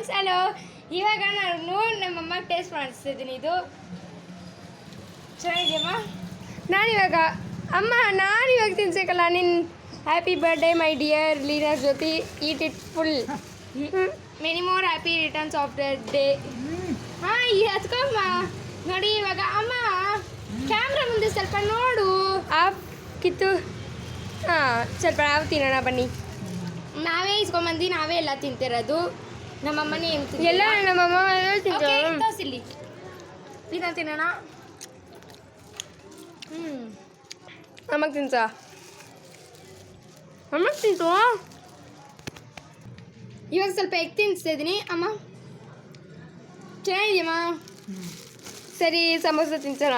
Friends hello. ಇವಾಗ ನಾನು ನಮ್ಮಮ್ಮ ಟೇಸ್ಟ್ ಮಾಡಿಸ್ತಿದ್ದೀನಿ. ಇದು ಚೆನ್ನಾಗಿದೆಯಮ್ಮ. ನಾನಿವಾಗ ತಿನ್ಸಕ್ಕಲ್ಲ ನಿನ್ನ ಹ್ಯಾಪಿ ಬರ್ಡೇ ಮೈ ಡಿಯರ್ ಲೀನರ್ Jyothi. Eat it full. Many more happy returns of the day. ಹಾಂ ಹತ್ಕೊಮ್ಮ. ನೋಡಿ ಇವಾಗ ಅಮ್ಮ ಕ್ಯಾಮ್ರಾ ಮುಂದೆ ಸ್ವಲ್ಪ ನೋಡು. ಕಿತ್ತು ಸ್ವಲ್ಪ ನಾವು ತಿನ್ನೋಣ ಬನ್ನಿ. ನಾವೇ ಇಸ್ಕೊಂಬಂದು ನಾವೇ ಎಲ್ಲ ತಿಂತಿರೋದು. ನಮ್ಮಮ್ಮನೇ ಎಲ್ಲ ನಮ್ಮಮ್ಮ ತೋರಿಸಿಲ್ಲಿ ತಿನ್ನೋಣ. ಅಮ್ಮಗೆ ತಿನ್ಸ ಅಮ್ಮಗೆ ತಿಂತು. ಇವಾಗ ಸ್ವಲ್ಪ ಎಗ್ ತಿನ್ನಿಸ್ತಾ ಇದ್ದೀನಿ. ಅಮ್ಮ ಚೆನ್ನಾಗಿದೆಯಮ್ಮ. ಸರಿ ಸಮೋಸ ತಿನ್ಸೋಣ.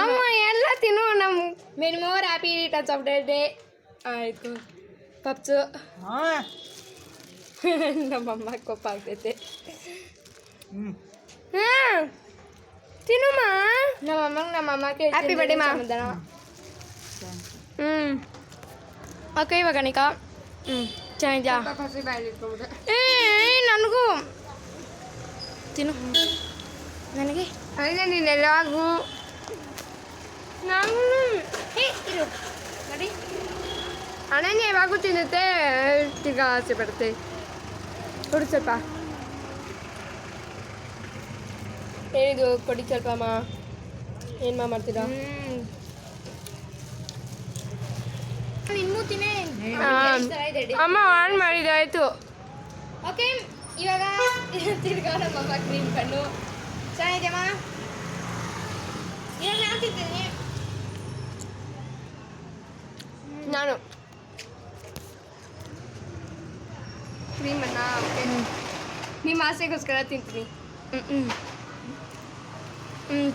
ಅಮ್ಮ ಎಲ್ಲ ತಿನ್ನು. ನಮ್ಮ many more happy returns of the day. ಆಯಿತು ಪಪ್ಸು. ನಮ್ಮಮ್ಮ ಕೋಪ ಆಗ್ತೈತೆ. ಹಾಂ ತಿನ್ನಮ್ಮ. ನಮ್ಮಮ್ಮಗೆ ಹ್ಯಾಪಿ ಬರ್ಡೇ ಮಾ. ಓಕೆ ಇವಾಗ ನಿಕಾ ಚೆನ್ನಾಗಿದ್ಯಾ? ನನಗೂ ತಿನ್ನು. ನನಗೆ ನೀನೆಲ್ಲಾಗೂ ನಾನು ಇರು ನೋಡಿ. ಅನನ್ಯ ಯಾವಾಗೂ ತಿನ್ನುತ್ತೆ. ಈಗ ಆಸೆ ಬರುತ್ತೆ. ಕೊಡಿ ಸ್ವಲ್ಪ. ಏನಿದು ಕೊಡಿ ಸ್ವಲ್ಪ ಅಮ್ಮ. ಏನು ಮಾಡ್ತೀರಾ? ಅಮ್ಮ ಆನ್ ಮಾಡಿದಾಯ್ತು. ಓಕೆ ಇವಾಗ ತಿರ್ಗಾ ನಮ್ಮಮ್ಮ ಕ್ರೀಮ್ ಕಣ್ಣು ಚೆನ್ನಾಗಿದೆಯಮ್ಮ. ಇವಾಗ ನಾನು ತಿಂತೀನಿ. ನಾನು ಕ್ರೀಮನ್ನ ನಿಮ್ಮ ಆಸೆಗೋಸ್ಕರ ತಿಂತೀನಿ.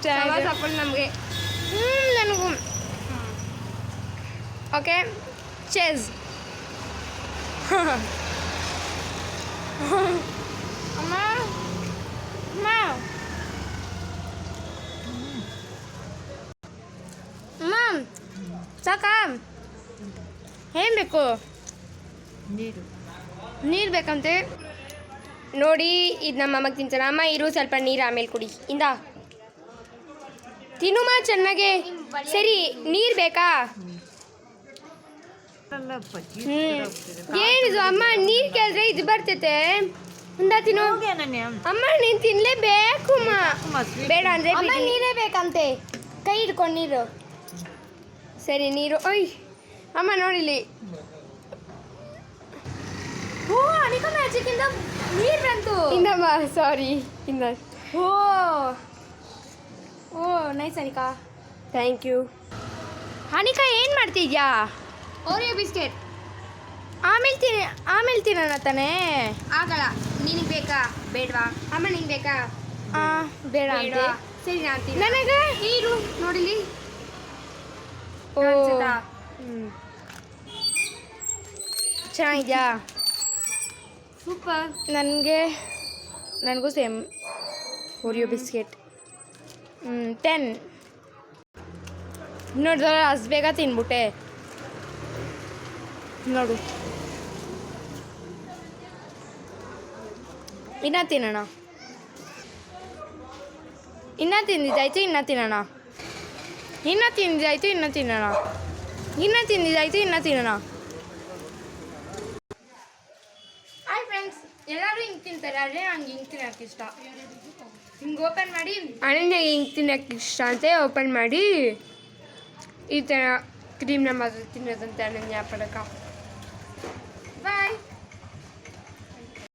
ಚೆನ್ನಾಗಿ ನಮಗೆ ನನಗೂ. Okay chase. ಅಮ್ಮ ಅಮ್ಮ ಅಮ್ಮ ಸಾಕ? ಏನು ಬೇಕು? ನೀರು ಬೇಕಂತೆ ನೋಡಿ. ಇದು ನಮ್ಮ ಅಮ್ಮಗೆ ತಿಂತಾನೆ. ಅಮ್ಮ ಇರು ಸ್ವಲ್ಪ ನೀರು ಆಮೇಲೆ ಕುಡಿ. ಇಂದ ತಿನ್ನುಮ್ಮ ಚೆನ್ನಾಗೆ. ಸರಿ ನೀರು ಬೇಕಾ? ಏನಿದು ಅಮ್ಮ ನೀರು ಕೇಳಿದ್ರೆ ಇದು ಬರ್ತೈತೆ. ಇಂದ ತಿನ್ನು. ಅಮ್ಮ ನೀನು ತಿನ್ನಲೇಬೇಕು. ಬೇಡ ಅಂದರೆ ಅಮ್ಮ ನೀರೇ ಬೇಕಂತೆ. ಕೈ ಹಿಡ್ಕೊಂಡು ನೀರು. ಸರಿ ನೀರು. ಒಯ್ ಅಮ್ಮ ನೋಡಿಲಿ. ಓ ಅನಿಕಾ ಮ್ಯಾಜಿಕ್ಕಿಂದ ನೀರು ಬಂತು. ಇಂದಮ್ಮ ಸಾರಿ ಇಂದ. ಓ ಓ nice Anika. Thank you. Anika ಏನು ಮಾಡ್ತಿದ್ಯಾ? Oreo biscuit. ಆಮೇಲೆ ತಿನ್ನೋಣ ತಾನೇ? ಆಗಲ್ಲ. ನಿನಗೆ ಬೇಕಾ ಬೇಡವಾ? ಅಮ್ಮ ನಿಂಗೆ ಬೇಕಾ? ಬೇಡ ಅಂತ. ಸರಿ ನಾನು ನನಗೆ ನೀರು ನೋಡಿಲಿ. ಓ ಚೆನ್ನಾಗಿದ್ಯಾ? ಸೂಪರ್. ನನಗೂ ಸೇಮ್ ಓರಿಯೋ ಬಿಸ್ಕೆಟ್. 10 ನೋಡಿದ್ರೆ ಅಷ್ಟು ಬೇಗ ತಿನ್ಬಿಟ್ಟೆ ನೋಡು. ಇನ್ನ ತಿನ್ನೋಣ. ಇನ್ನ ತಿಂದಿದ್ದಾಯ್ತು ಇನ್ನ ತಿನ್ನೋಣ. ಇನ್ನ ತಿಂದಿದ್ದಾಯ್ತು ಇನ್ನ ತಿನ್ನೋಣ. ಇನ್ನ ತಿಂದಿದ್ದಾಯ್ತು ಇನ್ನ ತಿನ್ನೋಣ. ಹಾಯ್ ಫ್ರೆಂಡ್ಸ್, ಎಲ್ಲರೂ ಹಿಂಗೆ ತಿಂತಾರೆ. ಆದರೆ ನಂಗೆ ಹಿಂಗೆ ತಿನ್ನೋಕ್ಕೆ ಇಷ್ಟ. ಹಿಂಗೆ ಓಪನ್ ಮಾಡಿ ಅನನ್ಯ ಹಿಂಗೆ ತಿನ್ನೋಕ್ಕೆ ಇಷ್ಟ ಅಂತೆ. ಓಪನ್ ಮಾಡಿ ಈ ಥರ ಕ್ರೀಮ್ನ ಮಾತ್ರ ತಿನ್ನೋದಂತೆ ಅನನ್ಯ ಪಡಕ.